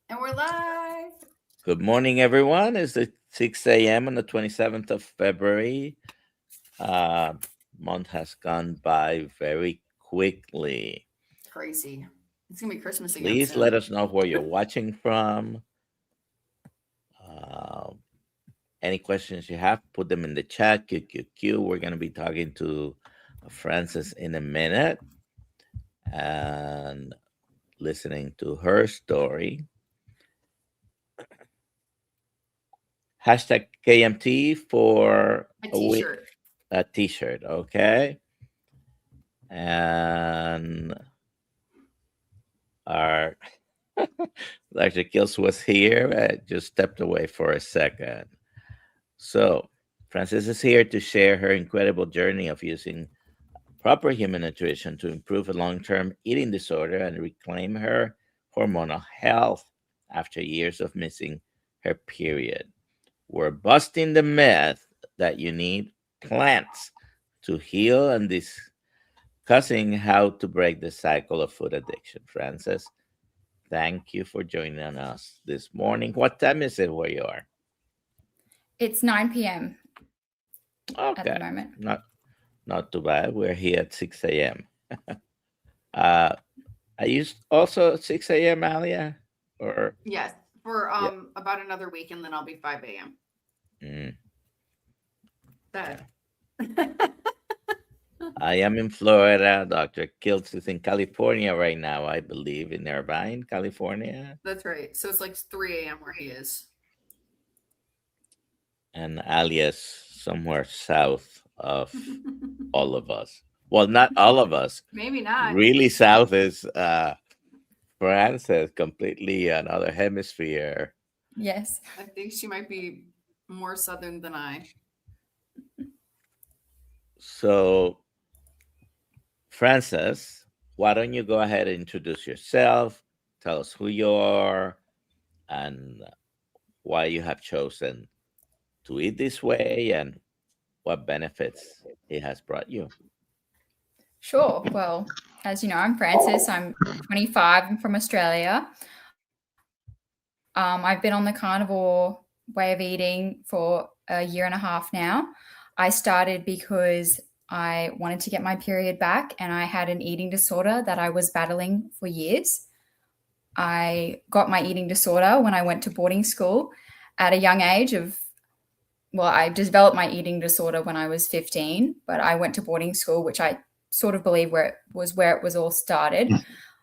And we're live. Good morning, everyone. It's the 6 a.m. on the 27th of February. Month has gone by very quickly. It's crazy. It's going to be Christmas again Please soon. let us know where you're watching from. Uh, any questions you have, put them in the chat. QQQ. We're going to be talking to Frances in a minute and listening to her story. Hashtag KMT for A t-shirt. A t-shirt, okay? And our DrKiltz was here. Just stepped away for a second. So Frances is here to share her incredible journey of using proper human nutrition to improve a long-term eating disorder and reclaim her hormonal health after years of missing her period. We're busting the myth that you need plants to heal and discussing how to break the cycle of food addiction. Frances, thank you for joining us this morning. What time is it where you are? It's 9 p.m. Okay. At the moment. Not too bad. We're here at 6 a.m. Are you also 6 a.m., Alia? Or yes, for about another week, and then I'll be 5 a.m. That. I am in Florida. DrKiltz is in California right now, I believe, in Irvine, California. That's right. So it's like 3 a.m. where he is. And Alia's somewhere south of all of us. Well, not all of us. Maybe not. Really south is Frances, completely another hemisphere. Yes. I think she might be more southern than I. So, Frances, why don't you go ahead and introduce yourself, tell us who you are, and why you have chosen to eat this way and what benefits it has brought you. Sure. Well, as you know, I'm Frances. I'm 25. I'm from Australia. I've been on the carnivore way of eating for a year and a half now. I started because I wanted to get my period back, and I had an eating disorder that I was battling for years. I got my eating disorder when I went to boarding school at a young age I developed my eating disorder when I was 15, but I went to boarding school, which I sort of believe where it was all started.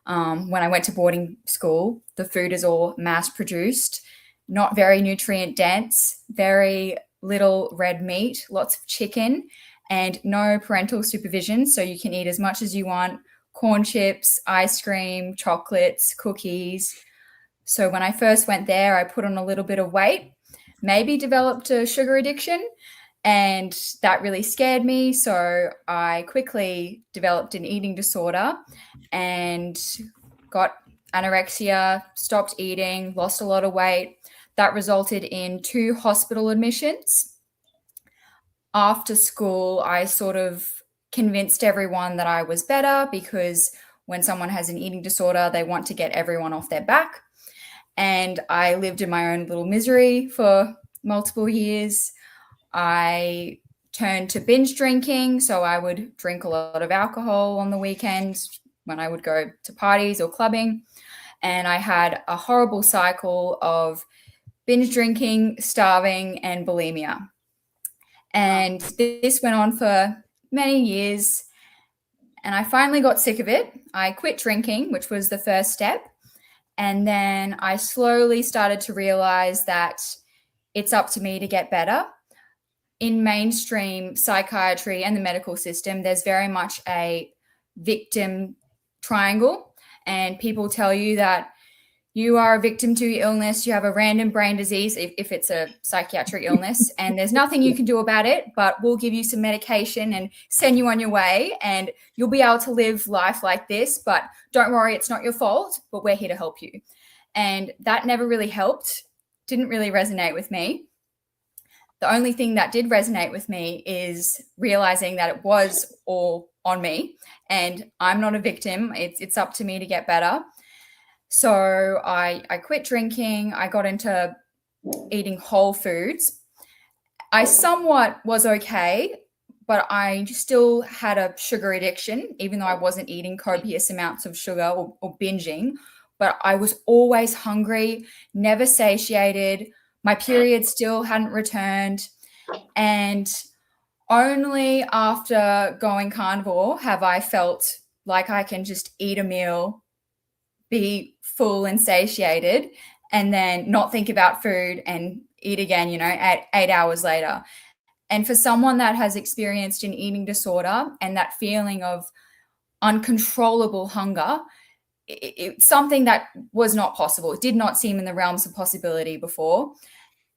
When I went to boarding school, the food is all mass produced, not very nutrient dense, very little red meat, lots of chicken, and no parental supervision. So you can eat as much as you want, corn chips, ice cream, chocolates, cookies. So when I first went there, I put on a little bit of weight, maybe developed a sugar addiction, and that really scared me. So I quickly developed an eating disorder and got anorexia, stopped eating, lost a lot of weight. That resulted in 2 hospital admissions. After school, I sort of convinced everyone that I was better, because when someone has an eating disorder, they want to get everyone off their back. And I lived in my own little misery for multiple years. I turned to binge drinking. So I would drink a lot of alcohol on the weekends when I would go to parties or clubbing. And I had a horrible cycle of binge drinking, starving, and bulimia. And this went on for many years. And I finally got sick of it. I quit drinking, which was the first step. And then I slowly started to realize that it's up to me to get better. In mainstream psychiatry and the medical system, there's very much a victim triangle. And people tell you that you are a victim to your illness, you have a random brain disease if it's a psychiatric illness, and there's nothing you can do about it, but we'll give you some medication and send you on your way, and you'll be able to live life like this, but don't worry, it's not your fault, but we're here to help you. And that never really helped, didn't really resonate with me. The only thing that did resonate with me is realizing that it was all on me, and I'm not a victim. It's up to me to get better. So I quit drinking. I got into eating whole foods. I somewhat was okay, but I still had a sugar addiction, even though I wasn't eating copious amounts of sugar or binging. But I was always hungry, never satiated. My period still hadn't returned. And only after going carnivore have I felt like I can just eat a meal, be full and satiated, and then not think about food and eat again, at 8 hours later. And for someone that has experienced an eating disorder and that feeling of uncontrollable hunger, it's something that was not possible. It did not seem in the realms of possibility before.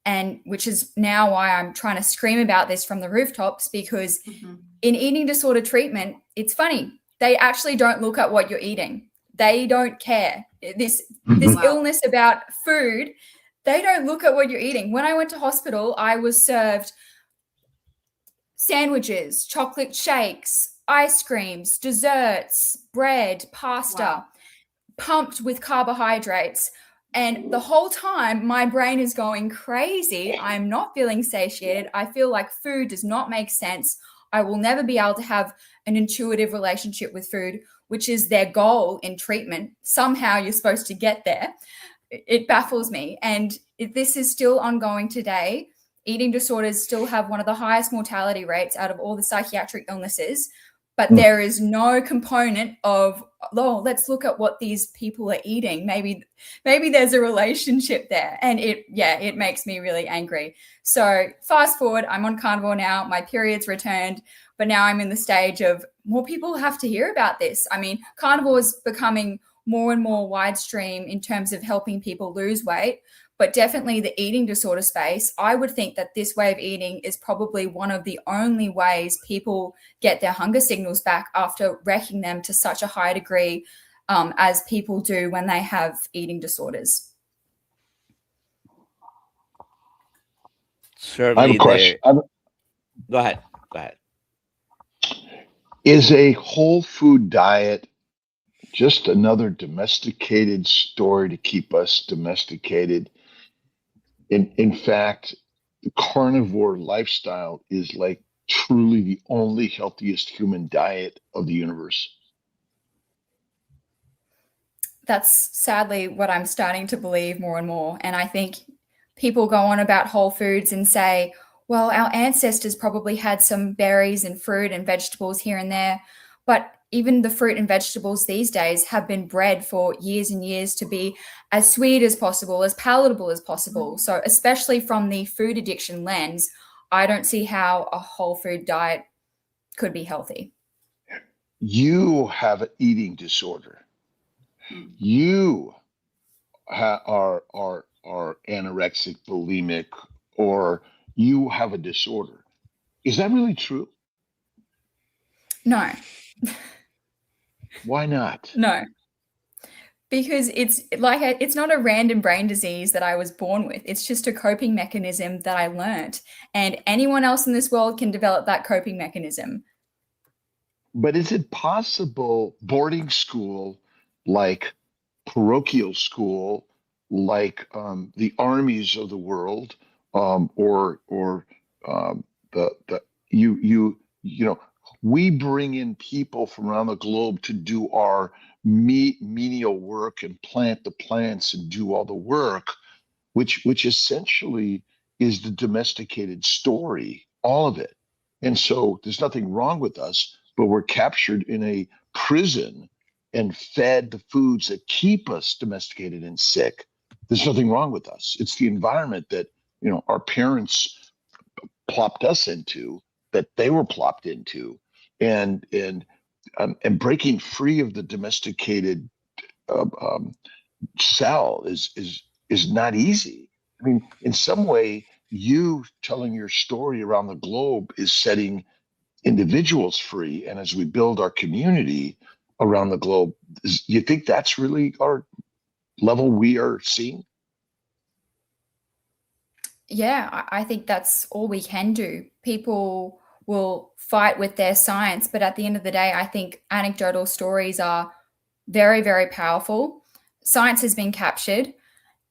And which is now why I'm trying to scream about this from the rooftops, because in eating disorder treatment, it's funny. They actually don't look at what you're eating. They don't care. This illness about food, they don't look at what you're eating. When I went to hospital, I was served sandwiches, chocolate shakes, ice creams, desserts, bread, pasta, pumped with carbohydrates. And the whole time my brain is going crazy. I'm not feeling satiated. I feel like food does not make sense. I will never be able to have an intuitive relationship with food, which is their goal in treatment. Somehow you're supposed to get there. It baffles me. And this is still ongoing today. Eating disorders still have one of the highest mortality rates out of all the psychiatric illnesses, but there is no component of, oh, let's look at what these people are eating. Maybe there's a relationship there. And it makes me really angry. So fast forward, I'm on carnivore now. My period's returned, but now I'm in the stage of more people have to hear about this. I mean, carnivore is becoming more and more widestream in terms of helping people lose weight. But definitely the eating disorder space, I would think that this way of eating is probably one of the only ways people get their hunger signals back after wrecking them to such a high degree as people do when they have eating disorders. Certainly, I have a question. Go ahead. Is a whole food diet just another domesticated story to keep us domesticated? In fact, the carnivore lifestyle is like truly the only healthiest human diet of the universe. That's sadly what I'm starting to believe more and more. And I think people go on about whole foods and say, well, our ancestors probably had some berries and fruit and vegetables here and there. But even the fruit and vegetables these days have been bred for years and years to be as sweet as possible, as palatable as possible. So especially from the food addiction lens, I don't see how a whole food diet could be healthy. You have an eating disorder. You are anorexic, bulimic, or you have a disorder. Is that really true? No. Why not? No. Because it's not a random brain disease that I was born with. It's just a coping mechanism that I learned. And anyone else in this world can develop that coping mechanism. But is it possible boarding school, like parochial school, like the armies of the world, we bring in people from around the globe to do our menial work and plant the plants and do all the work, which essentially is the domesticated story, all of it. And so there's nothing wrong with us, but we're captured in a prison and fed the foods that keep us domesticated and sick. There's nothing wrong with us. It's the environment that, our parents plopped us into, that they were plopped into, and breaking free of the domesticated cell is not easy. I mean, in some way, you telling your story around the globe is setting individuals free. And as we build our community around the globe, do you think that's really our level we are seeing? Yeah, I think that's all we can do. People will fight with their science, but at the end of the day, I think anecdotal stories are very, very powerful. science has been captured,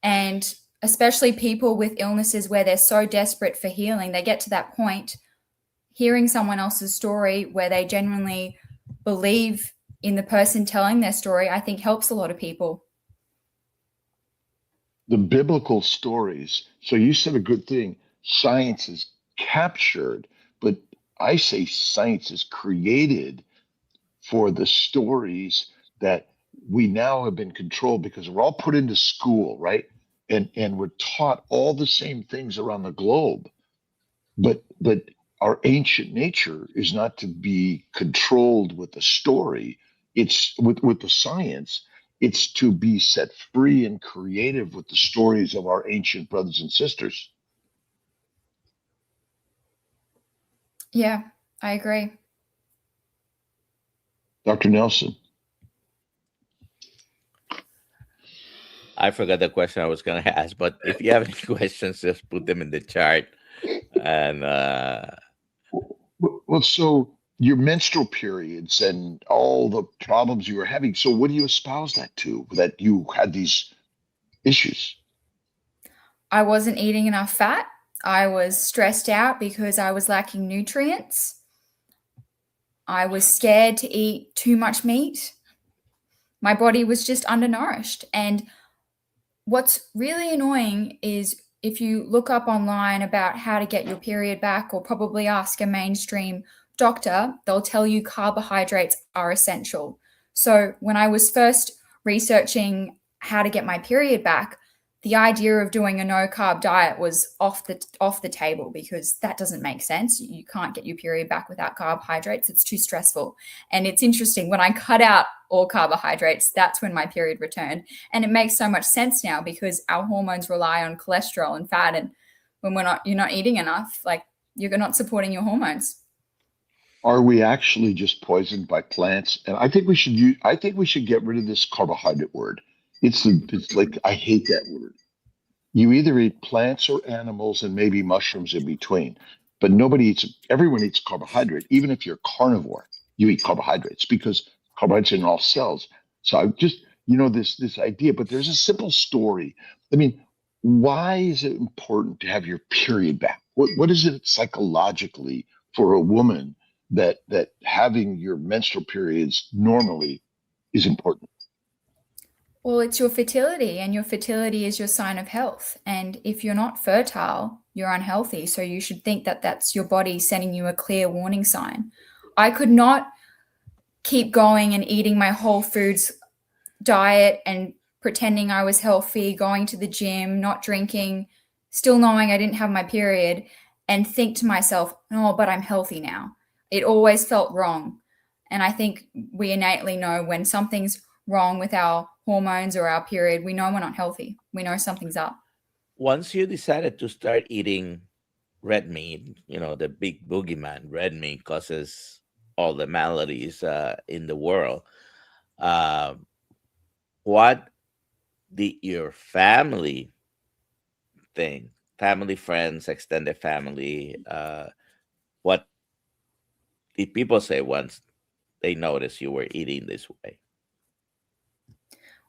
and especially people with illnesses where they're so desperate for healing, they get to that point. Hearing someone else's story where they genuinely believe in the person telling their story, I think helps a lot of people. The biblical stories. So you said a good thing. Science is captured, but I say science is created for the stories that we now have been controlled, because we're all put into school, right? And we're taught all the same things around the globe. But our ancient nature is not to be controlled with the story. It's with the science. It's to be set free and creative with the stories of our ancient brothers and sisters. Yeah, I agree. Dr. Nelson. I forgot the question I was going to ask, but if you have any questions, just put them in the chat. And Well, so your menstrual periods and all the problems you were having. So what do you espouse that to, that you had these issues? I wasn't eating enough fat. I was stressed out because I was lacking nutrients. I was scared to eat too much meat. My body was just undernourished. And what's really annoying is if you look up online about how to get your period back, or probably ask a mainstream doctor, they'll tell you carbohydrates are essential. So when I was first researching how to get my period back, the idea of doing a no-carb diet was off the table, because that doesn't make sense. You can't get your period back without carbohydrates. It's too stressful. And it's interesting, when I cut out all carbohydrates, that's when my period returned. And it makes so much sense now, because our hormones rely on cholesterol and fat. And when you're not eating enough, like, you're not supporting your hormones. Are we actually just poisoned by plants? And I think we should get rid of this carbohydrate word. It's like, I hate that word. You either eat plants or animals and maybe mushrooms in between, but everyone eats carbohydrate. Even if you're carnivore, you eat carbohydrates, because carbohydrates are in all cells. So I just, this idea, but there's a simple story. I mean, why is it important to have your period back? What is it psychologically for a woman that having your menstrual periods normally is important? Well, it's your fertility, and your fertility is your sign of health. And if you're not fertile, you're unhealthy. So you should think that that's your body sending you a clear warning sign. I could not keep going and eating my whole foods diet and pretending I was healthy, going to the gym, not drinking, still knowing I didn't have my period, and think to myself, oh, but I'm healthy now. It always felt wrong. And I think we innately know when something's wrong with our hormones or our period, we know we're not healthy. We know something's up. Once you decided to start eating red meat, the big boogeyman, red meat causes all the maladies in the world. What did your family think? Family, friends, extended family, what did people say once they noticed you were eating this way?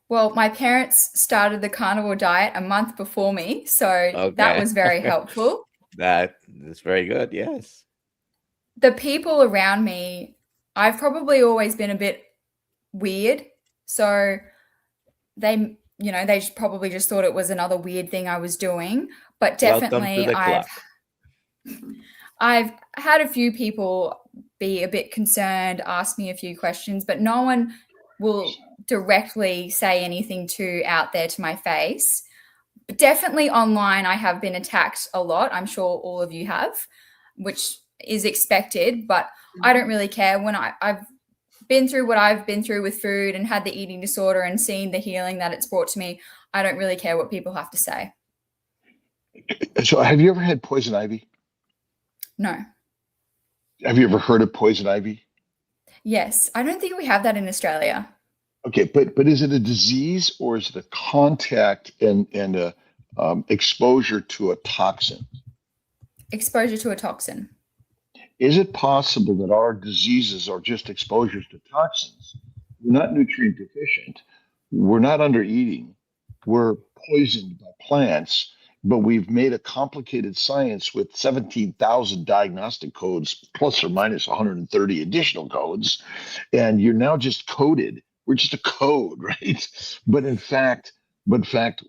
Well, my parents started the carnivore diet a month before me, so that was very helpful. That is very good, yes. The people around me, I've probably always been a bit weird, so they probably just thought it was another weird thing I was doing. But definitely, I've had a few people be a bit concerned, ask me a few questions, but no one will directly say anything too out there to my face. But definitely online, I have been attacked a lot. I'm sure all of you have, which is expected, but I don't really care. When I've been through what I've been through with food and had the eating disorder and seen the healing that it's brought to me, I don't really care what people have to say. So have you ever had poison ivy? No. Have you ever heard of poison ivy? Yes. I don't think we have that in Australia. Okay, but is it a disease, or is it a contact and a exposure to a toxin? Exposure to a toxin. Is it possible that our diseases are just exposures to toxins? We're not nutrient deficient, we're not under eating. We're poisoned by plants, but we've made a complicated science with 17,000 diagnostic codes, plus or minus 130 additional codes. And you're now just coded. We're just a code, right? But in fact,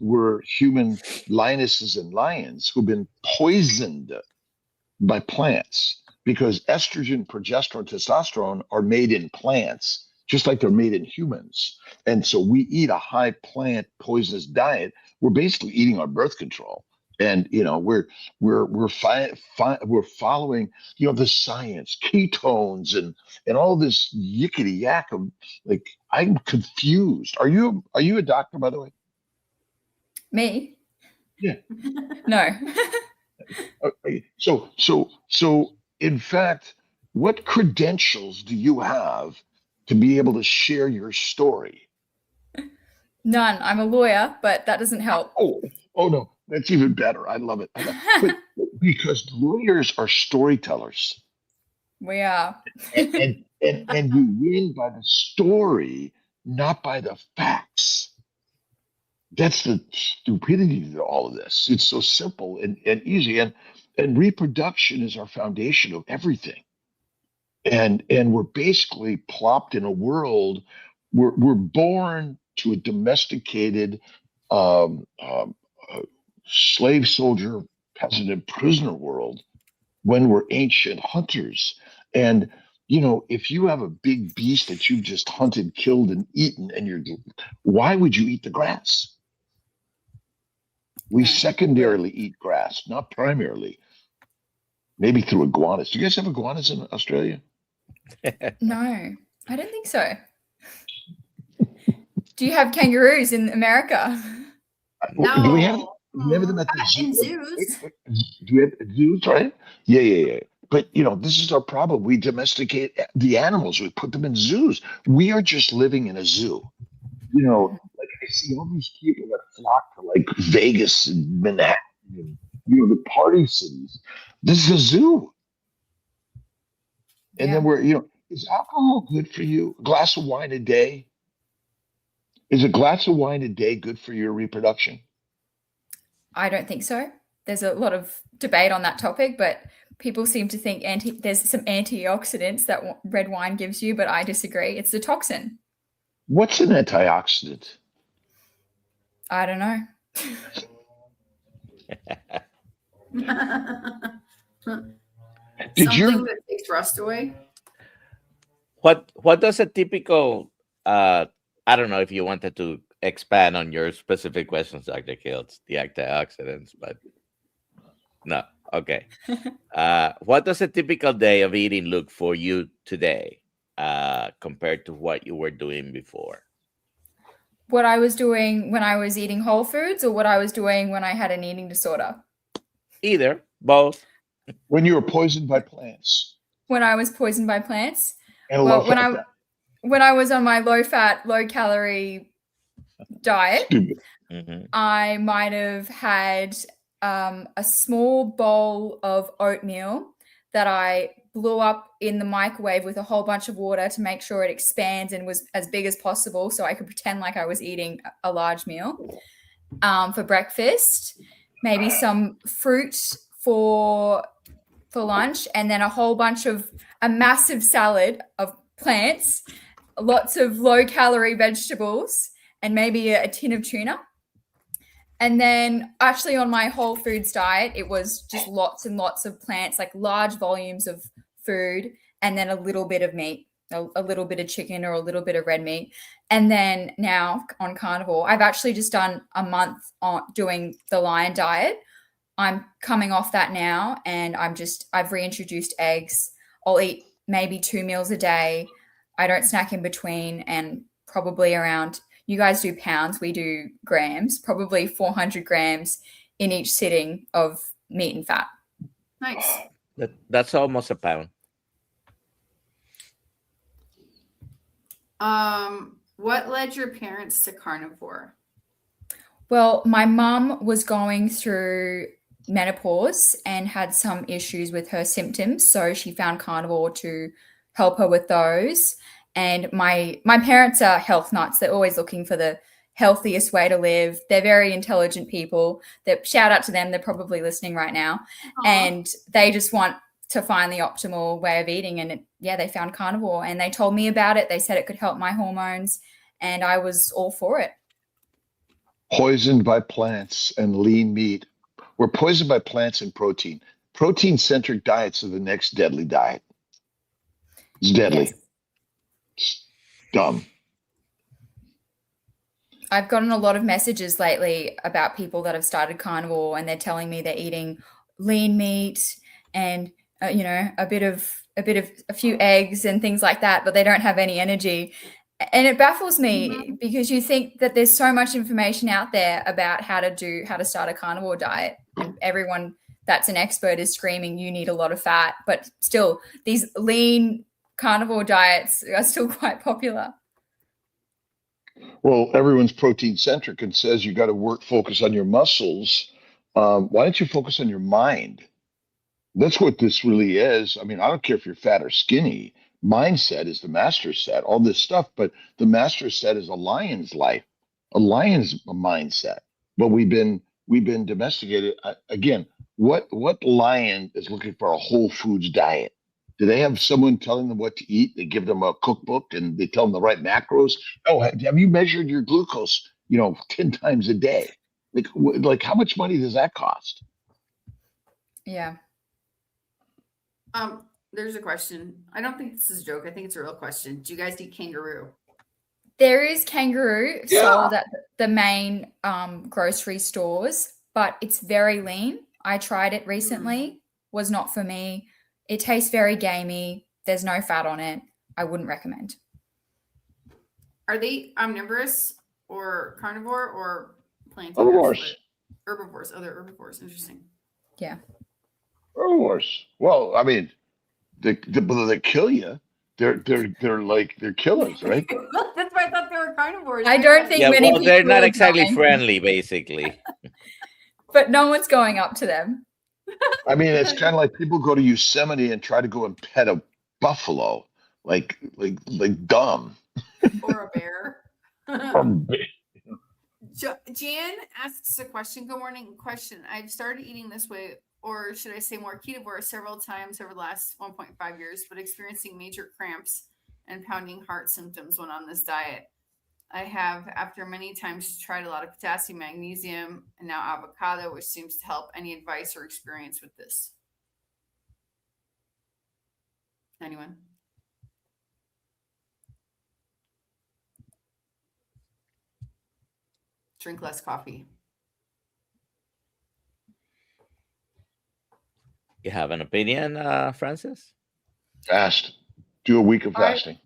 we're human lionesses and lions who've been poisoned by plants because estrogen, progesterone, testosterone are made in plants, just like they're made in humans. And so we eat a high plant poisonous diet. We're basically eating our birth control. And we're following the science, ketones, and all this yickety yak of like I'm confused. Are you a doctor, by the way? Me? Yeah. No. Okay. So in fact, what credentials do you have to be able to share your story? None. I'm a lawyer, but that doesn't help. Oh no, that's even better. I love it. But because lawyers are storytellers, We are. and you win by the story, not by the facts. That's the stupidity to all of this. It's so simple and easy. And reproduction is our foundation of everything. And we're basically plopped in a world. We're born to a domesticated slave soldier, peasant, and prisoner world when we're ancient hunters. And if you have a big beast that you've just hunted, killed, and eaten, why would you eat the grass? We secondarily eat grass, not primarily. Maybe through iguanas. Do you guys have iguanas in Australia? No, I don't think so. Do you have kangaroos in America? No. Do we have them at the zoo? In zoos. Do we have zoos, right? Yeah. But this is our problem. We domesticate the animals. We put them in zoos. We are just living in a zoo. Like I see all these people that flock to like Vegas and Manhattan and the party cities. This is a zoo. And then is alcohol good for you? A glass of wine a day? Is a glass of wine a day good for your reproduction? I don't think so. There's a lot of debate on that topic, but people seem to think there's some antioxidants that red wine gives you, but I disagree. It's the toxin. What's an antioxidant? I don't know. Something that takes rust away. What does a typical I don't know if you wanted to expand on your specific questions, Dr. Kiltz, the antioxidants, but no. Okay. What does a typical day of eating look for you today compared to what you were doing before? What I was doing when I was eating whole foods or what I was doing when I had an eating disorder? Either, both. When you were poisoned by plants. When I was poisoned by plants? And when I was on my low-fat, low-calorie diet, I might have had a small bowl of oatmeal that I blew up in the microwave with a whole bunch of water to make sure it expands and was as big as possible so I could pretend like I was eating a large meal for breakfast. Maybe some fruit for lunch, and then a massive salad of plants, lots of low-calorie vegetables, and maybe a tin of tuna. And then actually on my whole foods diet, it was just lots and lots of plants, like large volumes of food, and then a little bit of meat, a little bit of chicken or a little bit of red meat. And then now on carnivore, I've actually just done a month on doing the lion diet. I'm coming off that now, and I've reintroduced eggs. I'll eat maybe 2 meals a day. I don't snack in between, and probably around, you guys do pounds, we do grams, probably 400 grams in each sitting of meat and fat. Nice. That's almost a pound. What led your parents to carnivore? Well, my mum was going through menopause and had some issues with her symptoms, so she found carnivore to help her with those. And my parents are health nuts. They're always looking for the healthiest way to live. They're very intelligent people. Shout out to them. They're probably listening right now. And they just want to find the optimal way of eating. And they found carnivore and they told me about it. They said it could help my hormones and I was all for it. Poisoned by plants and lean meat. We're poisoned by plants and protein. Protein-centric diets are the next deadly diet. It's deadly. Yes. It's dumb. I've gotten a lot of messages lately about people that have started carnivore and they're telling me they're eating lean meat and a few eggs and things like that, but they don't have any energy. And it baffles me because you think that there's so much information out there about how to start a carnivore diet, and everyone that's an expert is screaming you need a lot of fat, but still these lean carnivore diets are still quite popular. Well, everyone's protein centric and says you got to focus on your muscles. Why don't you focus on your mind? That's what this really is. I mean, I don't care if you're fat or skinny. Mindset is the master set, all this stuff, but the master set is a lion's life, a lion's mindset. But we've been domesticated. Again, what lion is looking for a whole foods diet? Do they have someone telling them what to eat? They give them a cookbook and they tell them the right macros. Oh, have you measured your glucose, 10 times a day? Like how much money does that cost? Yeah. There's a question. I don't think this is a joke. I think it's a real question. Do you guys eat kangaroo? There is kangaroo sold at the main grocery stores, but it's very lean. I tried it recently. Was not for me. It tastes very gamey. There's no fat on it. I wouldn't recommend. Are they omnivorous or carnivore or plantainous? Herbivores. Herbivores. Other herbivores. Interesting. Yeah. Herbivores. Well, I mean, they kill you. They're killers, right? That's why I thought they were carnivores. I don't think many people they're not are exactly dying. friendly, basically. But no one's going up to them. I mean, it's kind of like people go to Yosemite and try to go and pet a buffalo, like dumb. Or a bear. Jan asks a question. Good morning. Question. I've started eating this way, or should I say more ketovore, several times over the last 1.5 years, but experiencing major cramps and pounding heart symptoms when on this diet. I have, after many times, tried a lot of potassium, magnesium, and now avocado, which seems to help. Any advice or experience with this? Anyone? Drink less coffee. You have an opinion, Frances? Fast. Do a week of fasting.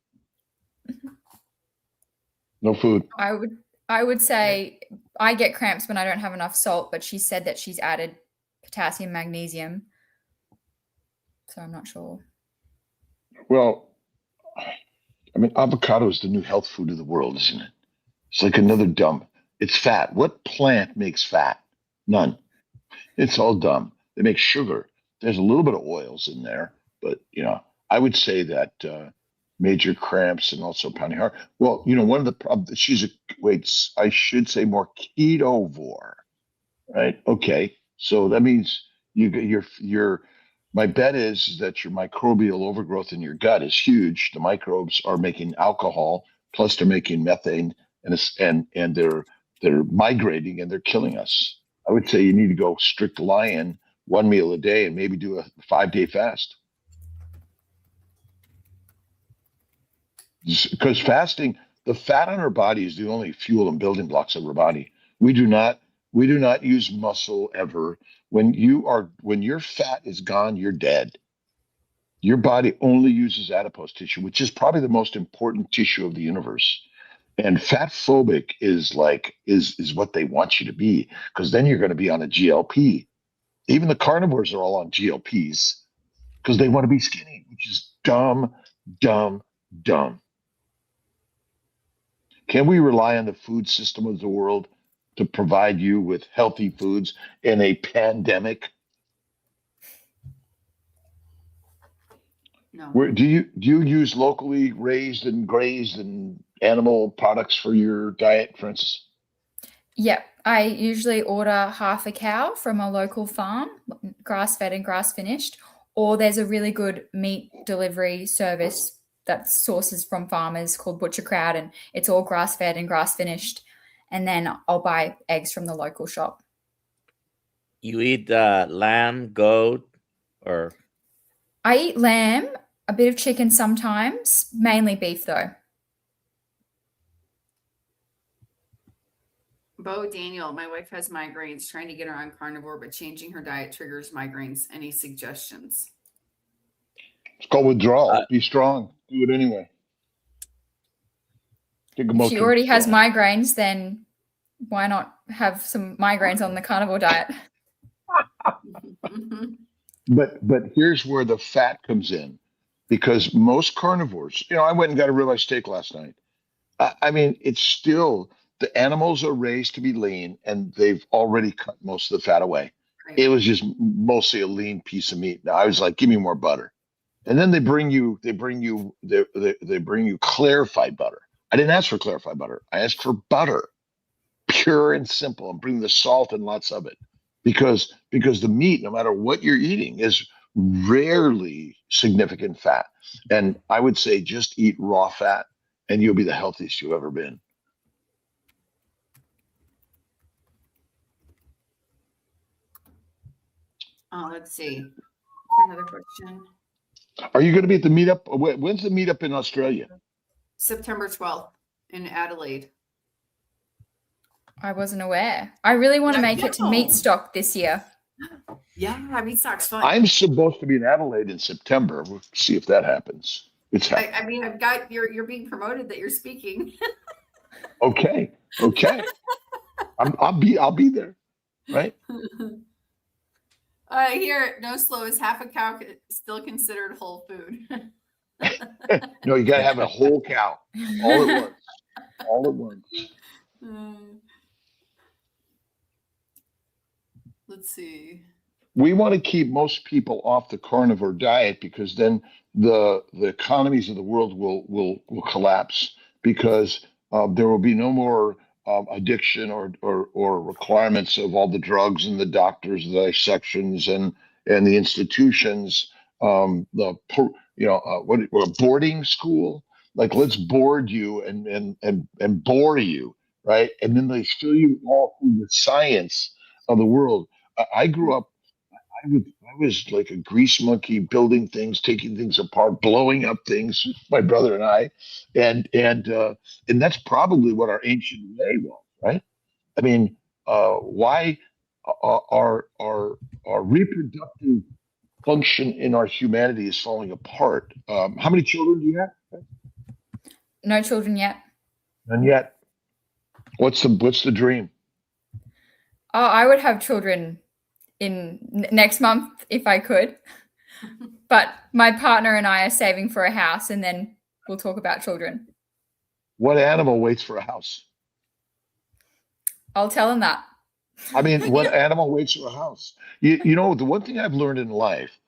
No food. I would say I get cramps when I don't have enough salt, but she said that she's added potassium, magnesium. So I'm not sure. Well, I mean, avocado is the new health food of the world, isn't it? It's like another dumb. It's fat. What plant makes fat? None. It's all dumb. They make sugar. There's a little bit of oils in there, but I would say that major cramps and also pounding heart. Well, one of the problems, I should say more ketovore, right? Okay, so that means my bet is that your microbial overgrowth in your gut is huge. The microbes are making alcohol, plus they're making methane, and they're migrating and they're killing us. I would say you need to go strict lion, one meal a day, and maybe do a 5-day fast. Because fasting, the fat on our body is the only fuel and building blocks of our body. We do not use muscle ever. When your fat is gone, you're dead. Your body only uses adipose tissue, which is probably the most important tissue of the universe. And fat phobic is what they want you to be, because then you're going to be on a GLP. Even the carnivores are all on GLPs because they want to be skinny, which is dumb, dumb, dumb. Can we rely on the food system of the world to provide you with healthy foods in a pandemic? No. Do you use locally raised and grazed and animal products for your diet, Frances? Yep. I usually order half a cow from a local farm, grass-fed and grass-finished, or there's a really good meat delivery service that sources from farmers called Butcher Crowd, and it's all grass-fed and grass-finished. And then I'll buy eggs from the local shop. You eat lamb, goat, or I eat lamb, a bit of chicken sometimes, mainly beef though. Bo Daniel, my wife has migraines, trying to get her on carnivore, but changing her diet triggers migraines. Any suggestions? It's called withdrawal. Be strong. Do it anyway. If she already has migraines, then why not have some migraines on the carnivore diet? But here's where the fat comes in, because most carnivores, I went and got a ribeye steak last night. I mean, it's still, the animals are raised to be lean, and they've already cut most of the fat away. Right. It was just mostly a lean piece of meat. Now I was like, give me more butter. And then they bring you clarified butter. I didn't ask for clarified butter. I asked for butter, pure and simple, and bring the salt and lots of it, because the meat, no matter what you're eating, is rarely significant fat. And I would say just eat raw fat, and you'll be the healthiest you've ever been. Let's see. Another question. Are you going to be at the meetup? When's the meetup in Australia? September 12th in Adelaide. I wasn't aware. I really want to make it to Meat Stock this year. Yeah, Meat Stock's fun. I'm supposed to be in Adelaide in September. We'll see if that happens. It's happening. I mean, I've got you're being promoted that you're speaking. Okay. I'll be there, right? Here, no slow is half a cow still considered whole food. No, you got to have a whole cow all at once. Let's see. We want to keep most people off the carnivore diet, because then the economies of the world will collapse, because there will be no more addiction or requirements of all the drugs and the doctors, the dissections and the institutions. Boarding school, like, let's board you and bore you, right? And then they fill you all through the science of the world. I grew up, I was like a grease monkey, building things, taking things apart, blowing up things, my brother and I, and that's probably what our ancient way was, right? I mean, why our reproductive function in our humanity is falling apart. How many children do you have? No children yet. None yet. What's the dream? Oh, I would have children in next month if I could. But my partner and I are saving for a house, and then we'll talk about children. What animal waits for a house? I'll tell him that. I mean, what animal waits for a house? You know, the one thing I've learned in life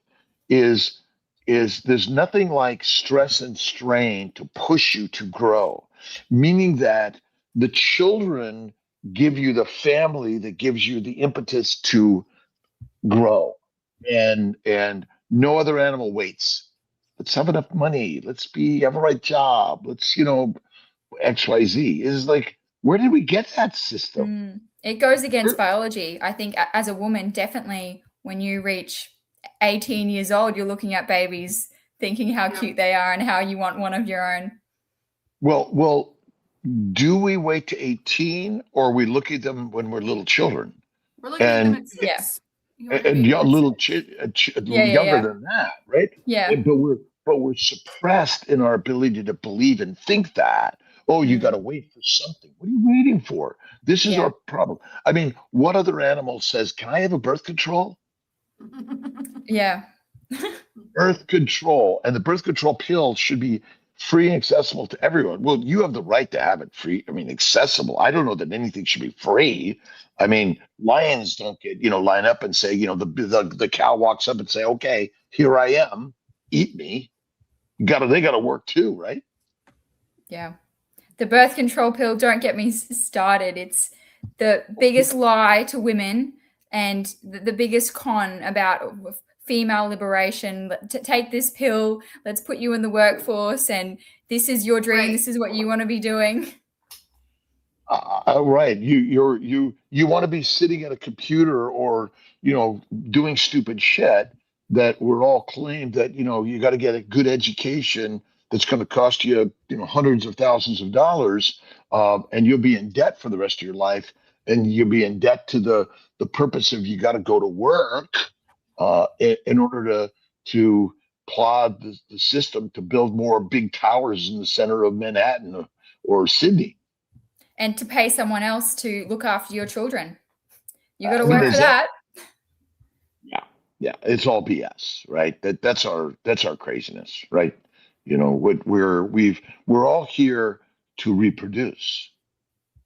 is there's nothing like stress and strain to push you to grow, meaning that the children give you the family that gives you the impetus to grow, and no other animal waits. Let's have enough money. Let's have a right job. Let's, XYZ is like, where did we get that system? It goes against biology. I think as a woman, definitely when you reach 18 years old, you're looking at babies thinking how cute they are and how you want one of your own. Well, do we wait to 18, or we look at them when we're little children? We're looking at them at 6. And younger than that, right? Yeah. But we're suppressed in our ability to believe and think that, you got to wait for something. What are you waiting for? This is our problem. I mean, what other animal says, can I have a birth control? Yeah. Birth control. And the birth control pill should be free and accessible to everyone. Well, you have the right to have it free. I mean, accessible. I don't know that anything should be free. I mean, lions don't get, line up and say, the cow walks up and say, okay, here I am, eat me. They got to work too, right? Yeah. The birth control pill, don't get me started. the biggest lie to women and the biggest con about female liberation. Take this pill, let's put you in the workforce, and this is your dream. Right. This is what you want to be doing. Right. You want to be sitting at a computer or, doing stupid shit that we're all claimed that, you got to get a good education that's going to cost you, hundreds of thousands of dollars, and you'll be in debt for the rest of your life. And you'll be in debt to the purpose of you got to go to work in order to plod the system to build more big towers in the center of Manhattan or Sydney. And to pay someone else to look after your children. You got to work for that. Yeah, it's all BS, right? That's our craziness, right? What we're all here to reproduce,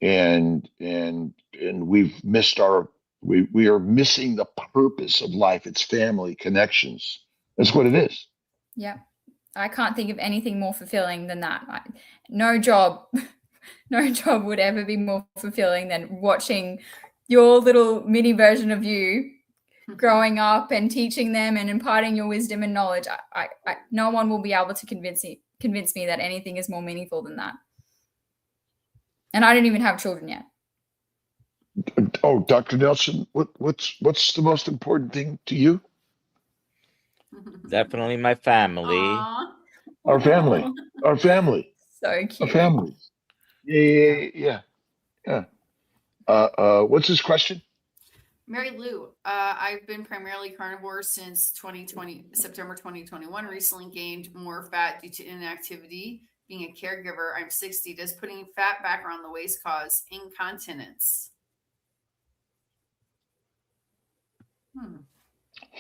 and we've missed we are missing the purpose of life. It's family connections. That's what it is. Yeah, I can't think of anything more fulfilling than that. No job would ever be more fulfilling than watching your little mini version of you growing up and teaching them and imparting your wisdom and knowledge. No one will be able to convince me that anything is more meaningful than that. And I don't even have children yet. Oh, Dr. Nelson, what's the most important thing to you? Definitely my family. Aww. Our family. Our family. So cute. Our family. Yeah. What's his question? Mary Lou, I've been primarily carnivore since September 2021. Recently gained more fat due to inactivity. Being a caregiver, I'm 60. Does putting fat back around the waist cause incontinence?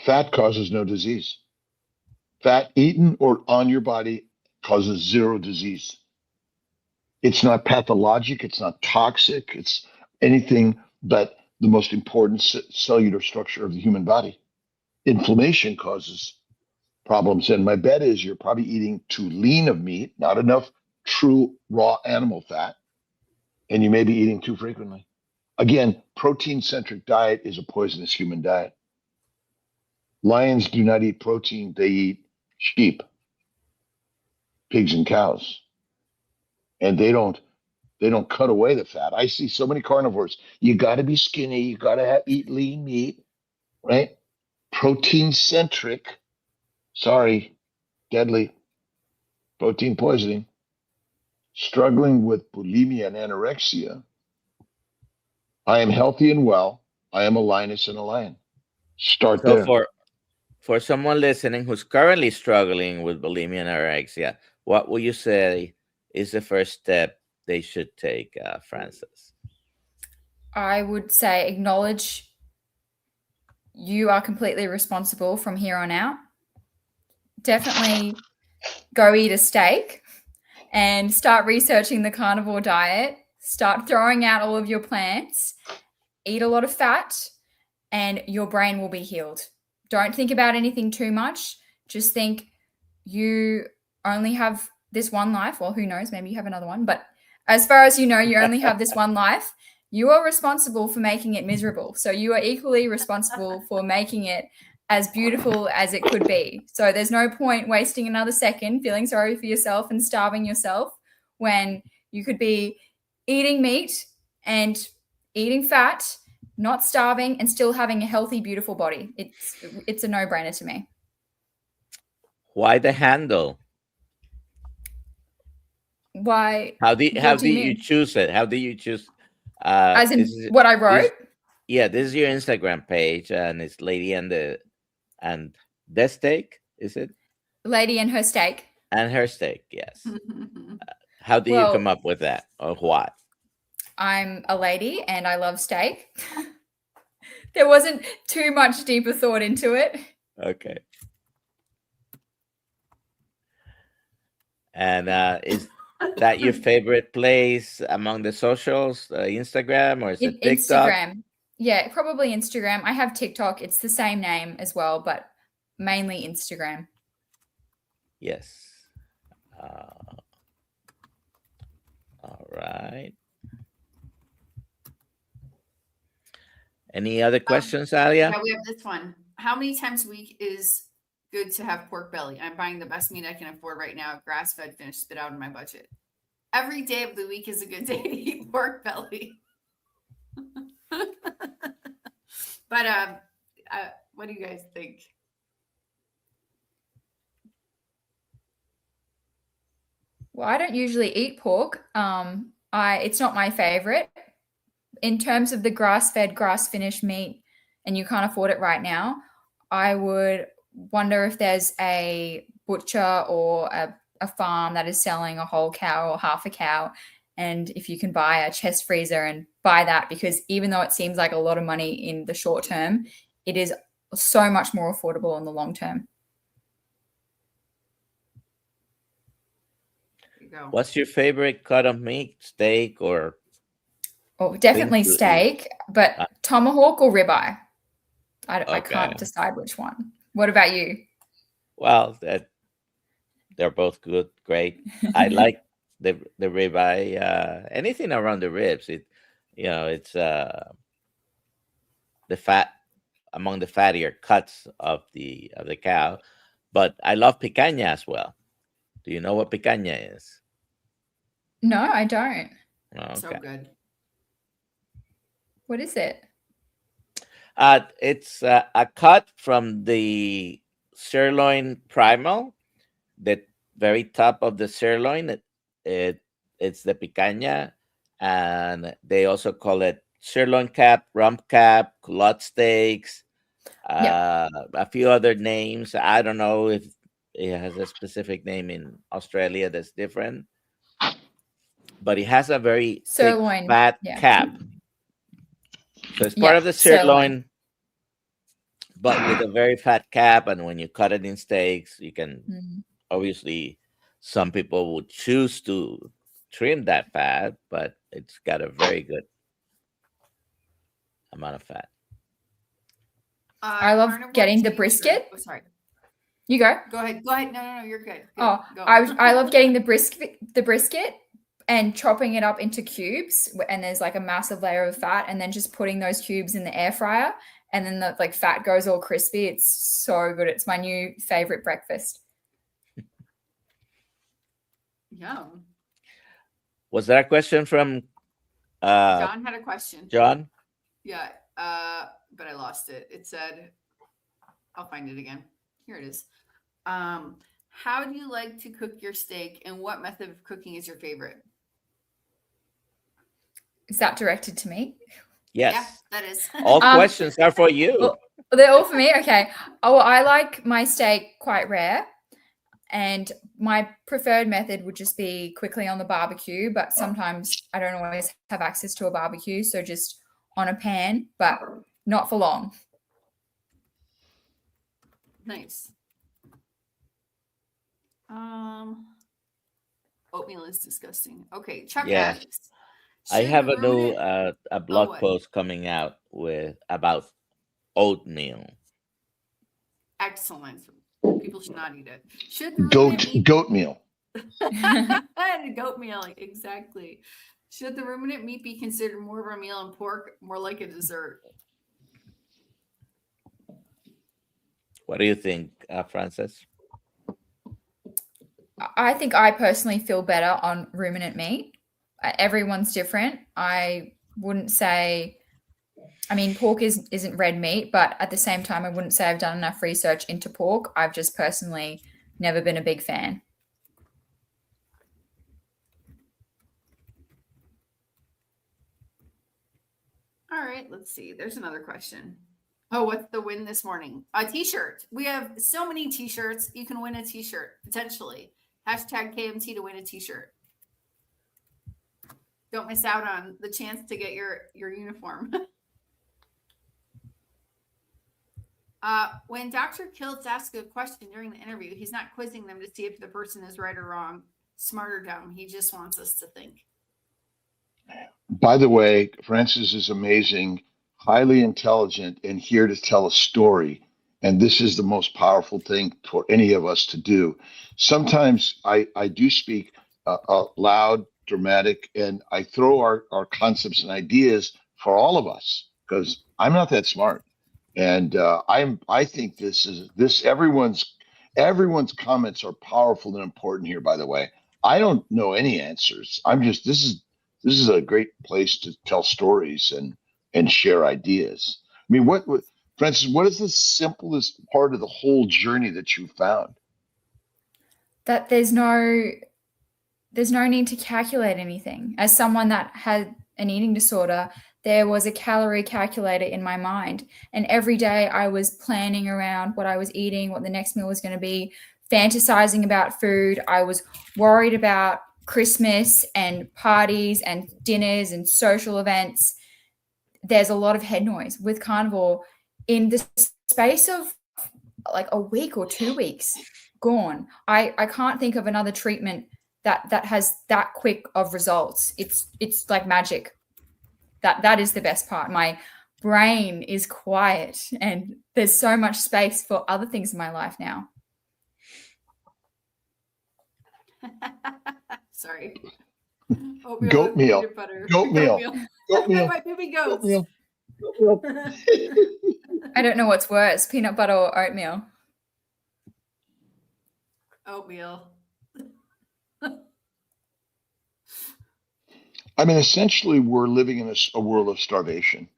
Fat causes no disease. Fat eaten or on your body causes zero disease. It's not pathologic. It's not toxic. It's anything but the most important cellular structure of the human body. Inflammation causes problems. And my bet is you're probably eating too lean of meat, not enough true raw animal fat, and you may be eating too frequently. Again, protein-centric diet is a poisonous human diet. Lions do not eat protein. They eat sheep, pigs, and cows. And they don't cut away the fat. I see so many carnivores. You got to be skinny. You got to eat lean meat, right? Protein-centric. Sorry, deadly. Protein poisoning. Struggling with bulimia and anorexia. I am healthy and well. I am a lioness and a lion. Start So there. For someone listening who's currently struggling with bulimia and anorexia, what will you say is the first step they should take, Frances? I would say acknowledge you are completely responsible from here on out. Definitely go eat a steak and start researching the carnivore diet. Start throwing out all of your plants. Eat a lot of fat and your brain will be healed. Don't think about anything too much. Just think you only have this one life. Well, who knows? Maybe you have another one. But as far as you know, you only have this one life. You are responsible for making it miserable. So you are equally responsible for making it as beautiful as it could be. So there's no point wasting another second feeling sorry for yourself and starving yourself when you could be eating meat and eating fat, not starving, and still having a healthy, beautiful body. It's a no-brainer to me. Why the handle? Why? How do you choose it? How do you choose? As in what I wrote? This is your Instagram page, and it's Lady and the steak, is it? Lady and her steak. And her steak, yes. How do you come up with that, or what? I'm a lady and I love steak. There wasn't too much deeper thought into it. Okay. And is that your favorite place among the socials, Instagram, or is it TikTok? Instagram. Yeah, probably Instagram. I have TikTok. It's the same name as well, but mainly Instagram. Yes. All right. Any other questions, Alia? Yeah, we have this one. How many times a week is good to have pork belly? I'm buying the best meat I can afford right now. Grass-fed, finished, spit out in my budget. Every day of the week is a good day to eat pork belly. But what do you guys think? Well, I don't usually eat pork. It's not my favorite. In terms of the grass-fed, grass-finished meat, and you can't afford it right now, I would wonder if there's a butcher or a farm that is selling a whole cow or half a cow, and if you can buy a chest freezer and buy that, because even though it seems like a lot of money in the short term, it is so much more affordable in the long term. Go. What's your favorite cut of meat, steak or? Oh, definitely to eat? steak, but tomahawk or ribeye. I Okay. can't decide which one. What about you? Well, they're both good, great. I like the ribeye. Anything around the ribs, it's the fat among the fattier cuts of the cow. But I love picanha as well. Do you know what picanha is? No, I don't. Okay. So good. What is it? It's a cut from the sirloin primal, the very top of the sirloin. It's the picanha, and they also call it sirloin cap, rump cap, culotte steaks, a few other names. I don't know if it has a specific name in Australia that's different, but it has a very Sirloin, thick, fat cap. So it's part of the sirloin, but with a very fat cap. And when you cut it in steaks, you can obviously, some people would choose to trim that fat, but it's got a very good amount of fat. I love getting the brisket. Oh, sorry. You go. Go ahead. Go ahead. No, you're good. Go. I love getting the brisket and chopping it up into cubes, and there's like a massive layer of fat, and then just putting those cubes in the air fryer, and then the fat goes all crispy. It's so good. It's my new favorite breakfast. Yum. Was that a question from John had a question. John? Yeah, but I lost it. It said, I'll find it again. Here it is. How do you like to cook your steak, and what method of cooking is your favorite? Is that directed to me? Yes. Yeah, that is. All questions are for you. Well, they're all for me? Okay. Oh, well, I like my steak quite rare. And my preferred method would just be quickly on the barbecue, but sometimes I don't always have access to a barbecue. So just on a pan, but not for long. Nice. Oatmeal is disgusting. Okay, Chuck asks, I have a new ruminant- a blog post coming out about oatmeal. Excellent. People should not eat it. Should the ruminant meat Goat meal. goat meal, exactly. Should the ruminant meat be considered more of a meal and pork more like a dessert? What do you think, Frances? I think I personally feel better on ruminant meat. Everyone's different. I wouldn't say, I mean, pork isn't red meat, but at the same time, I wouldn't say I've done enough research into pork. I've just personally never been a big fan. All right, let's see. There's another question. Oh, what's the win this morning? A t-shirt. We have so many t-shirts. You can win a t-shirt, potentially. Hashtag KMT to win a t-shirt. Don't miss out on the chance to get your uniform. When Dr. Kiltz asks a question during the interview, he's not quizzing them to see if the person is right or wrong, smart or dumb. He just wants us to think. By the way, Frances is amazing, highly intelligent, and here to tell a story. And this is the most powerful thing for any of us to do. Sometimes I do speak loud, dramatic, and I throw our concepts and ideas for all of us. because I'm not that smart. And I think this everyone's comments are powerful and important here, by the way. I don't know any answers. This is a great place to tell stories and share ideas. I mean, what Frances, what is the simplest part of the whole journey that you found? That there's no need to calculate anything. As someone that had an eating disorder, there was a calorie calculator in my mind. And every day I was planning around what I was eating, what the next meal was going to be, fantasizing about food. I was worried about Christmas and parties and dinners and social events. There's a lot of head noise with carnivore. In the space of like a week or 2 weeks, gone. I can't think of another treatment that has that quick of results. It's like magic. That is the best part. My brain is quiet and there's so much space for other things in my life now. Sorry. Goat meal. Goat meal. Goat meal. My baby goats. Goat meal. I don't know what's worse, peanut butter or oatmeal. Oatmeal. I mean, essentially, we're living in a world of starvation.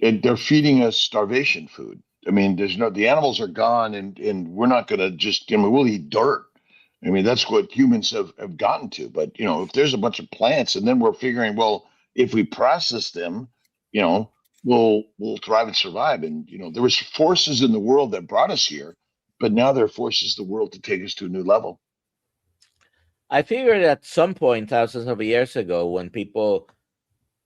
They're feeding us starvation food. I mean, the animals are gone, and we're not going to just, we'll eat dirt. I mean, that's what humans have gotten to. But, if there's a bunch of plants, and then we're figuring, well, if we process them, we'll thrive and survive. And, there was forces in the world that brought us here, but now there are forces in the world to take us to a new level. I figured at some point, thousands of years ago, when people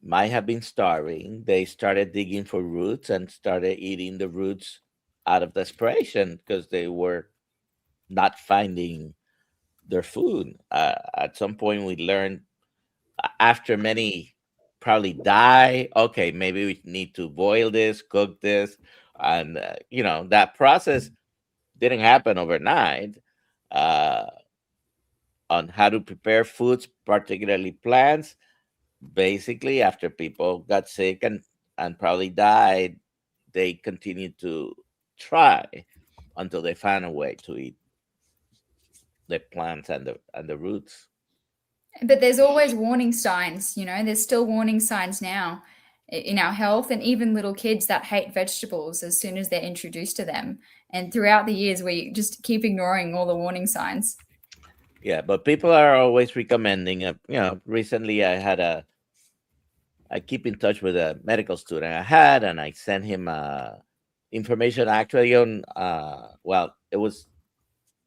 might have been starving, they started digging for roots and started eating the roots out of desperation because they were not finding their food. At some point, we learned, after many probably die, okay, maybe we need to boil this, cook this. And, that process didn't happen overnight. On how to prepare foods, particularly plants. Basically, after people got sick and probably died, they continued to try until they found a way to eat the plants and the roots. But there's always warning signs, there's still warning signs now in our health, and even little kids that hate vegetables as soon as they're introduced to them. And throughout the years, we just keep ignoring all the warning signs. Yeah, but people are always recommending. Recently I keep in touch with a medical student I had, and I sent him information actually on it was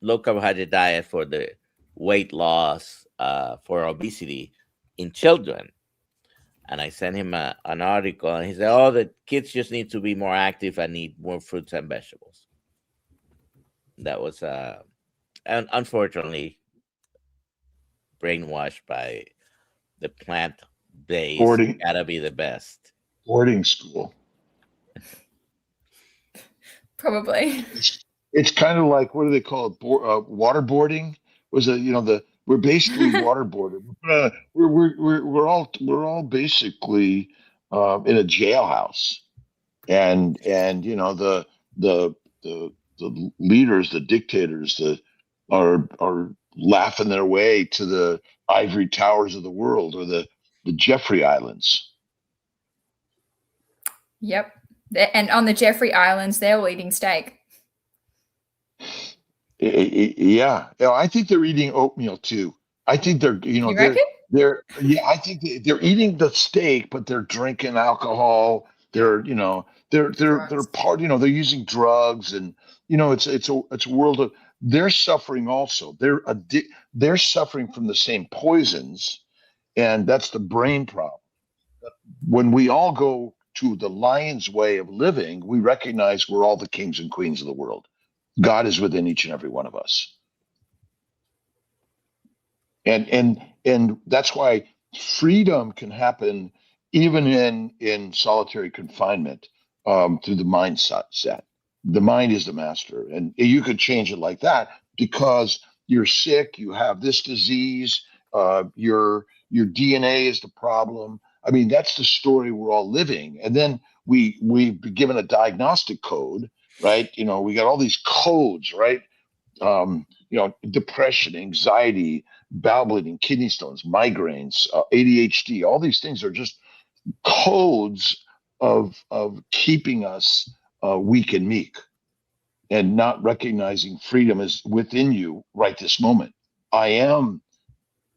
low carbohydrate diet for the weight loss for obesity in children, and I sent him an article, and he said, "Oh, the kids just need to be more active and eat more fruits and vegetables." That was and unfortunately brainwashed by the plant-based gotta be the best. Boarding school. Probably. It's kind of like, what do they call it? Waterboarding. We're basically waterboarded. We're all basically in a jailhouse, and the leaders, the dictators, are laughing their way to the ivory towers of the world, or the Jeffrey Islands. Yep. And on the Jeffrey Islands, they're all eating steak. Yeah. I think they're eating oatmeal too. I think they're, You reckon? I think they're eating the steak, but they're drinking alcohol. They're part, they're using drugs, and, it's a world of, they're suffering also. They're suffering from the same poisons, and that's the brain problem. When we all go to the lion's way of living, we recognize we're all the kings and queens of the world. God is within each and every one of us. And that's why freedom can happen even in solitary confinement, through the mindset. The mind is the master, and you could change it like that because you're sick, you have this disease, your DNA is the problem. I mean, that's the story we're all living. And then we've been given a diagnostic code, right? You know, we got all these codes, right? You know, depression, anxiety, bowel bleeding, kidney stones, migraines, ADHD. All these things are just codes of keeping us weak and meek, and not recognizing freedom is within you right this moment. I am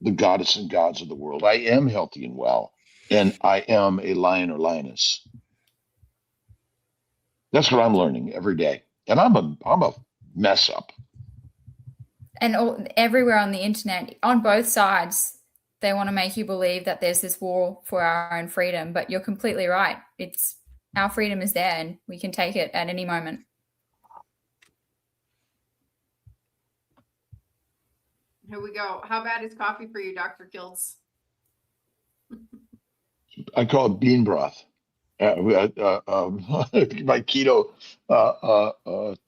the goddess and gods of the world. I am healthy and well, and I am a lion or lioness. That's what I'm learning every day, and I'm a mess up. And everywhere on the internet, on both sides, they want to make you believe that there's this war for our own freedom. But you're completely right. It's our freedom is there, and we can take it at any moment. Here we go. How bad is coffee for you, Dr. Kiltz? I call it bean broth. My keto,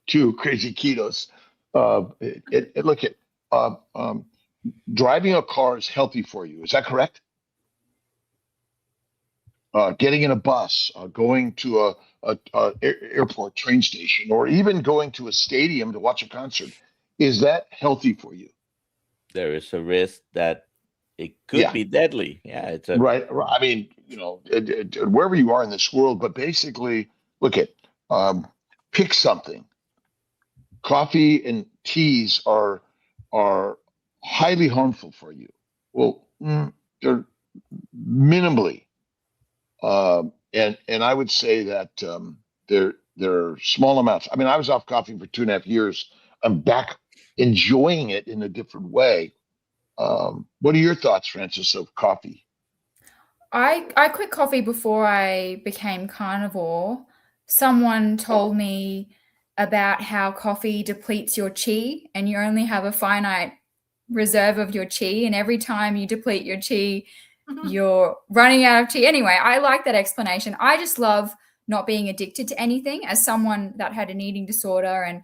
2 crazy ketos. Look at driving a car is healthy for you. Is that correct? Getting in a bus, going to a airport, train station, or even going to a stadium to watch a concert, is that healthy for you? There is a risk that it could be deadly. Yeah, it's a right. I mean, you know, wherever you are in this world, but basically, look at pick something. Coffee and teas are highly harmful for you. Well, they're minimally, and I would say that they're small amounts. I mean, I was off coffee for 2.5 years. I'm back enjoying it in a different way. What are your thoughts, Frances, of coffee? I quit coffee before I became carnivore. Someone told me about how coffee depletes your chi, and you only have a finite reserve of your chi, and every time you deplete your chi, you're running out of chi. Anyway, I like that explanation. I just love not being addicted to anything. As someone that had an eating disorder, and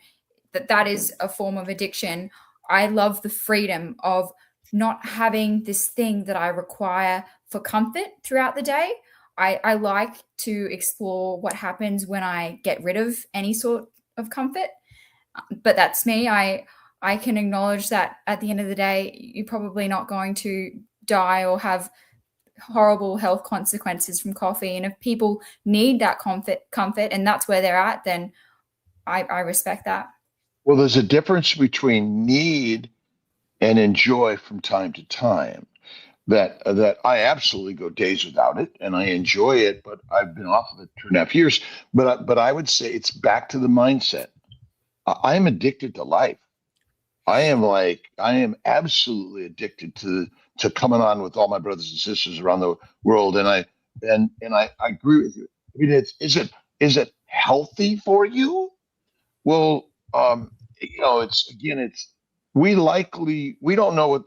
that is a form of addiction, I love the freedom of not having this thing that I require for comfort throughout the day. I like to explore what happens when I get rid of any sort of comfort. But that's me. I can acknowledge that at the end of the day, you're probably not going to die or have horrible health consequences from coffee. And if people need that comfort, and that's where they're at, then I respect that. Well, there's a difference between need and enjoy from time to time. That I absolutely go days without it, and I enjoy it, but I've been off of it 2.5 years. But I would say it's back to the mindset. I'm addicted to life. I am absolutely addicted to coming on with all my brothers and sisters around the world, and I agree with you. I mean, is it healthy for you? Well, you know, we don't know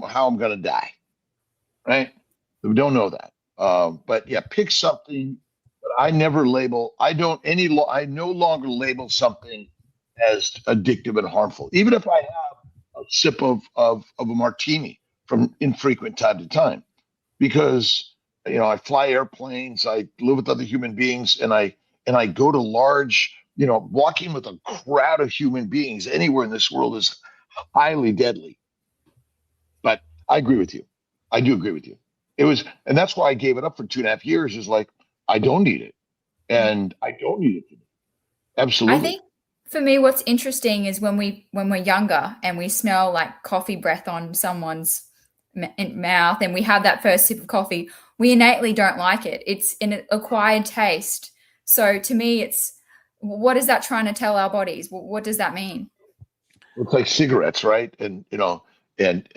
how I'm going to die, right? We don't know that. But yeah, pick something. But I never label. I no longer label something as addictive and harmful, even if I have a sip of a martini from infrequent time to time, because you know I fly airplanes, I live with other human beings, and I go to large. You know, walking with a crowd of human beings anywhere in this world is highly deadly. But I agree with you. I do agree with you. And that's why I gave it up for 2.5 years. Is like I don't need it, and I don't need it. Absolutely. I think for me, what's interesting is when we're younger and we smell like coffee breath on someone's mouth, and we have that first sip of coffee, we innately don't like it. It's an acquired taste. So to me, it's, what is that trying to tell our bodies? What does that mean? It's like cigarettes, right? And you know, and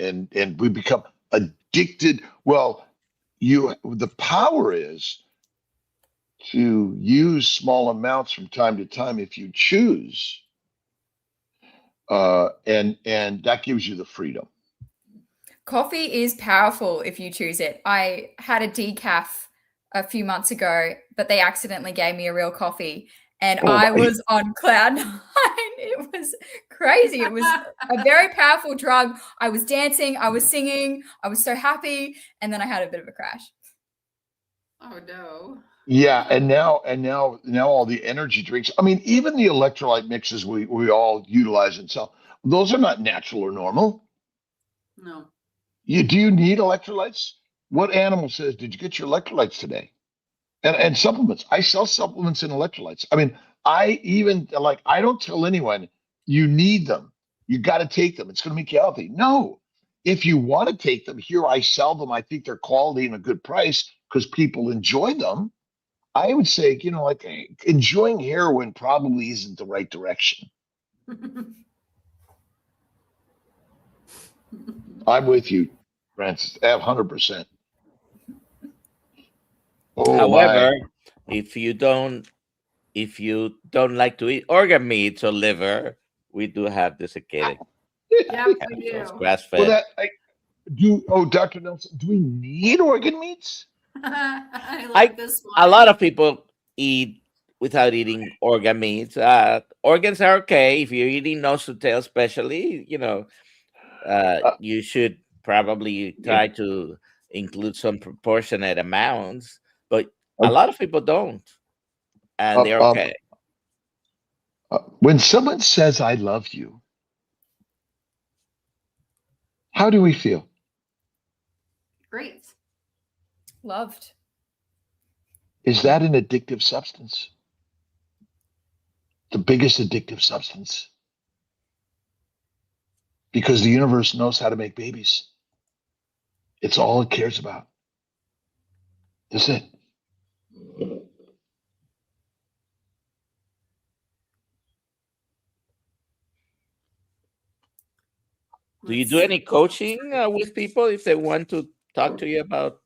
we become addicted. Well, the power is to use small amounts from time to time if you choose, and that gives you the freedom. Coffee is powerful if you choose it. I had a decaf a few months ago, but they accidentally gave me a real coffee, and I was on cloud 9. It was crazy. It was a very powerful drug. I was dancing, I was singing, I was so happy, and then I had a bit of a crash. Oh no. Yeah, and now all the energy drinks. I mean, even the electrolyte mixes we all utilize and sell. Those are not natural or normal. No. Do you need electrolytes? What animal says, did you get your electrolytes today? And supplements. I sell supplements and electrolytes. I mean, I don't tell anyone you need them. You got to take them. It's going to make you healthy. No. If you want to take them, here I sell them. I think they're quality and a good price because people enjoy them. I would say, like enjoying heroin probably isn't the right direction. I'm with you, Francis, 100%. Oh, However, my. if you don't like to eat organ meats or liver, we do have desiccated Yep, we do. capsules, grass Well, fed. Dr. Nelson, do we need organ meats? I like this one. A lot of people eat without eating organ meats. Organs are okay if you're eating nose to tail, especially. You should probably try to include some proportionate amounts, but a lot of people don't, and they're okay. When someone says, I love you, how do we feel? Great. Loved. Is that an addictive substance? The biggest addictive substance. Because the universe knows how to make babies. It's all it cares about. That's it. Do you do any coaching with people if they want to talk to you about?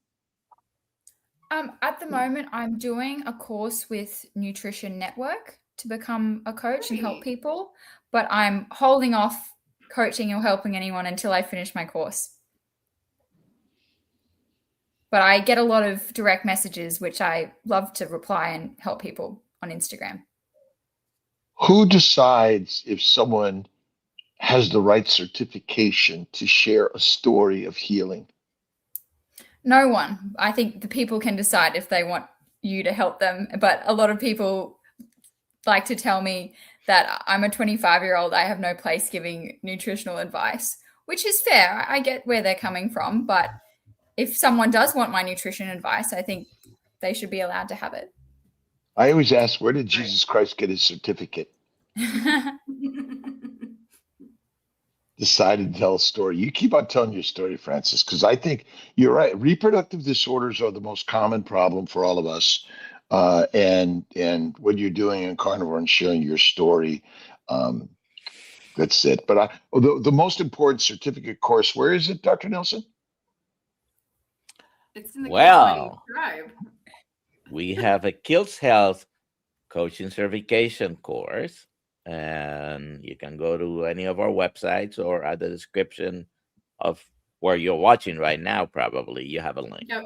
At the moment, I'm doing a course with Nutrition Network to become a coach and help people, but I'm holding off coaching or helping anyone until I finish my course. But I get a lot of direct messages, which I love to reply and help people on Instagram. Who decides if someone has the right certification to share a story of healing? No one. I think the people can decide if they want you to help them. But a lot of people like to tell me that I'm a 25-year-old. I have no place giving nutritional advice, which is fair. I get where they're coming from. But if someone does want my nutrition advice, I think they should be allowed to have it. I always ask, where did Jesus Christ get his certificate? Decided to tell a story. You keep on telling your story, Francis, because I think you're right. Reproductive disorders are the most common problem for all of us. And what you're doing in Carnivore and sharing your story, that's it. But the most important certificate course, where is it, Dr. Nelson? It's in the Well, tribe. We have a Kiltz Health coaching certification course, and you can go to any of our websites or at the description of where you're watching right now. Probably you have a link. Yep.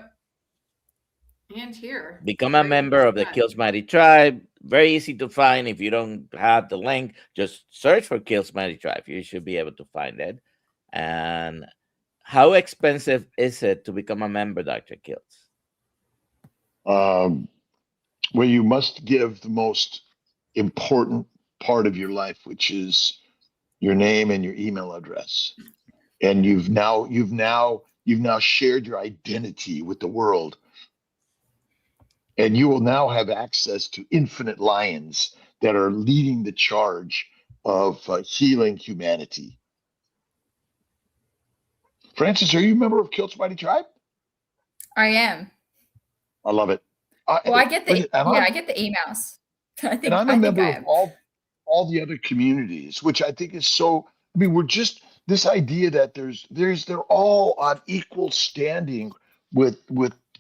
And here. Become a member of the Kiltz Mighty Tribe. Very easy to find. If you don't have the link, just search for Kiltz Mighty Tribe. You should be able to find it. And how expensive is it to become a member, Dr. Kiltz? Well, you must give the most important part of your life, which is your name and your email address. And you've now shared your identity with the world. And you will now have access to infinite lions that are leading the charge of healing humanity. Francis, are you a member of Kiltz Mighty Tribe? I am. I love it. Well, I get the emails. And I'm a member of all the other communities, which I think is so. I mean, we're just this idea that they're all on equal standing with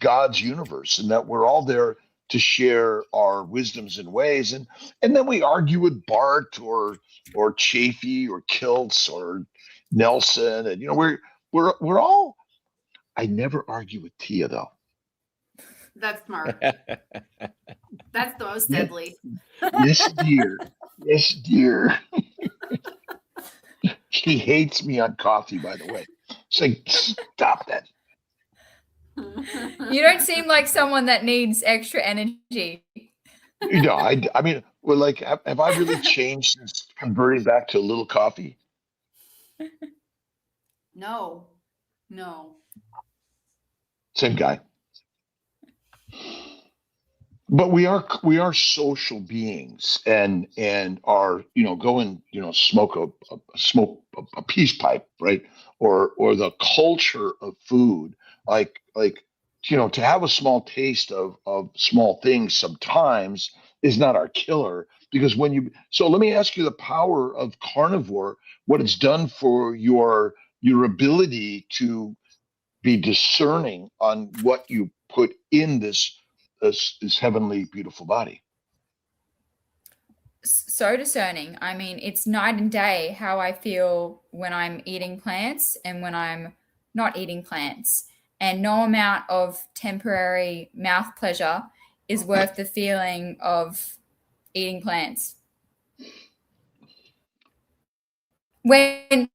God's universe, and that we're all there to share our wisdoms and ways, and then we argue with Bart or Chafee or Kiltz or Nelson, and we're all. I never argue with Tia though. That's smart. That's the most deadly. Yes, dear. Yes, dear. She hates me on coffee, by the way. It's like, stop that. You don't seem like someone that needs extra energy. I mean, well, like, have I really changed since converting back to a little coffee? No. Same guy. But we are social beings, and are, go and, smoke a peace pipe, right? Or the culture of food, like to have a small taste of small things sometimes is not our killer, because so let me ask you the power of carnivore, what it's done for your ability to be discerning on what you put in this heavenly, beautiful body. So discerning. I mean, it's night and day how I feel when I'm eating plants and when I'm not eating plants. And no amount of temporary mouth pleasure is worth the feeling of eating plants. When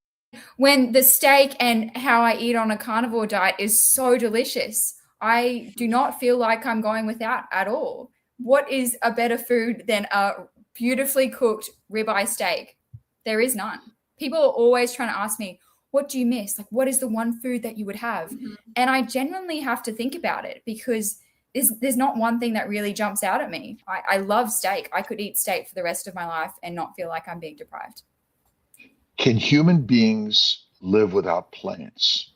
the steak and how I eat on a carnivore diet is so delicious, I do not feel like I'm going without at all. What is a better food than a beautifully cooked ribeye steak? There is none. People are always trying to ask me, what do you miss? Like, what is the one food that you would have? Mm-hmm. And I genuinely have to think about it, because there's not one thing that really jumps out at me. I love steak. I could eat steak for the rest of my life and not feel like I'm being deprived. Can human beings live without plants?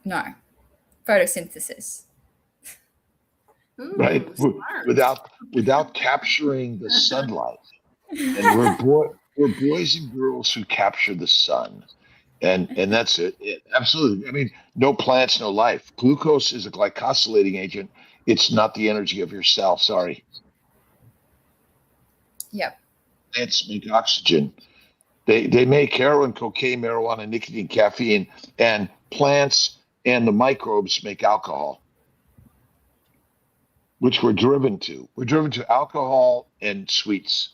No. Photosynthesis. Ooh, right? Without capturing the sunlight. And we're boys and girls who capture the sun. And that's it. Absolutely. I mean, no plants, no life. Glucose is a glycosylating agent. It's not the energy of your cell. Sorry. Yep. Plants make oxygen. They make heroin, cocaine, marijuana, nicotine, caffeine, and plants and the microbes make alcohol, which we're driven to. We're driven to alcohol and sweets.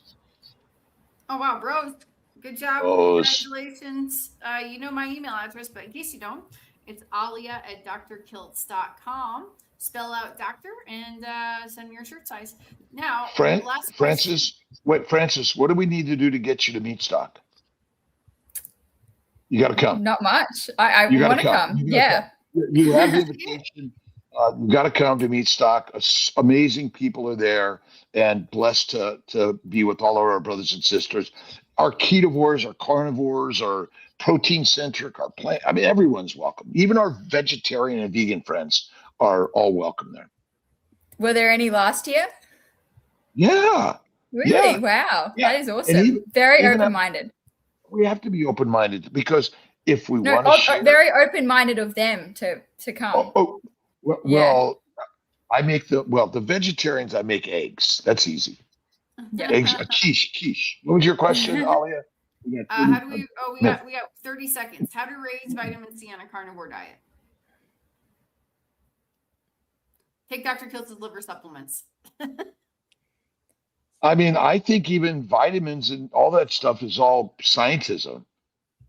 Oh, wow, bros. Good job. Bros. Congratulations. You know my email address, but in case you don't, it's alia@DrKiltz.com. Spell out doctor and send me your shirt size. Now, Frances, what do we need to do to get you to meat stock? You got to come. Not much. I want to come. Yeah. You have the invitation. You got to come to meat stock. Amazing people are there, and blessed to be with all of our brothers and sisters. Our ketovores, our carnivores, our protein centric, our plant. I mean, everyone's welcome. Even our vegetarian and vegan friends are all welcome there. Were there any last year? Yeah. Really? Yeah. Wow. Yeah. That is awesome. Very open-minded. We have to be open-minded, because if we want to share, very open-minded of them to come. Well, I make the vegetarians. I make eggs. That's easy. Yeah. Eggs, quiche. What was your question, Alia? How do we? Oh, we got 30 seconds. How to raise vitamin C on a carnivore diet? Take Dr. Kiltz's liver supplements. I mean, I think even vitamins and all that stuff is all scientism.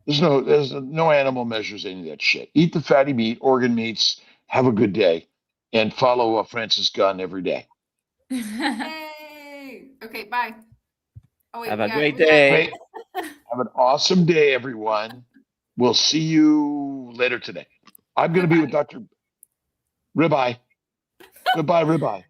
There's no animal measures any of that shit. Eat the fatty meat, organ meats. Have a good day, and follow Frances Gunn every day. Hey. Okay. Bye. Oh, wait, have a great day. Have an awesome day, everyone. We'll see you later today. I'm going to be with Dr. Ribeye. Goodbye, Ribeye.